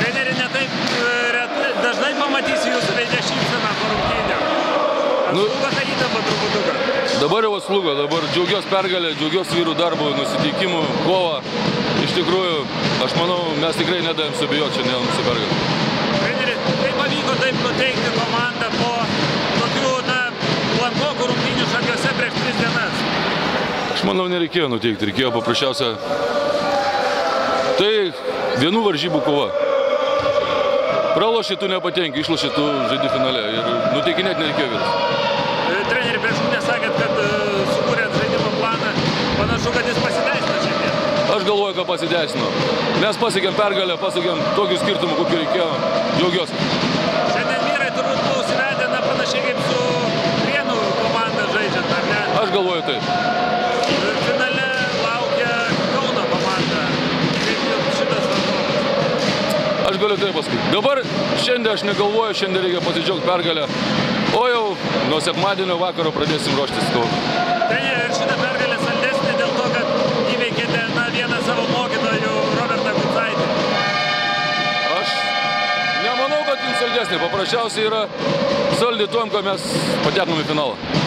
Treneri, netaip dažnai pamatysi jūsų veidę šypseną po rungtynių. Atslūgo tą įtampą truputuką? Dabar jau atslūgo, dabar džiaugiuosi pergalę, džiaugiuosi vyrų darbo, nusiteikimu, kovą. Iš tikrųjų, aš manau, mes tikrai nedavėm subijoti šiandien mūsų pergalę. Treneri, kaip pavyko taip nuteikti komandą po tokių, blankokų rungtynių Šakiuose prieš 3 dienas? Aš manau, nereikėjo nuteikti, reikėjo paprasčiausia. Tai vienų varžybų kova. Praloši tu nepatenki, išloši tu žaidi finale ir nuteikinėti nereikėjo vyras. Treneri, prieš šūnę sakėt, kad sukūrėt žaidimo planą. Panašu, kad jis pasiteisino šiandien. Aš galvoju, kad pasiteisino. Mes pasiekėm pergalę, pasiekėm tokių skirtumų, kokių reikėjo. Džiaugiuosi. Šiandien vyrai turbūt buvo užsivedę panašiai kaip su Prienų komanda žaidžiant, ar ne? Aš galvoju taip. Finale laukia Kauno komanda. Kaip jums šitas varžovas? Aš galiu taip pasakyti. Dabar šiandien aš negalvoju, šiandien reikia pasidžiaugti pergalę. O jau nuo sekmadienio vakaro pradėsim ruoštis Kauną. Treneri, ir šitą pergalę saldesnė dėl to, kad įveikėte vieną savo mokytojų Robertą Kucaitį. Aš nemanau, kad jums saldesnė. Paprasčiausiai yra saldi tuom, kad mes patekome į finalą.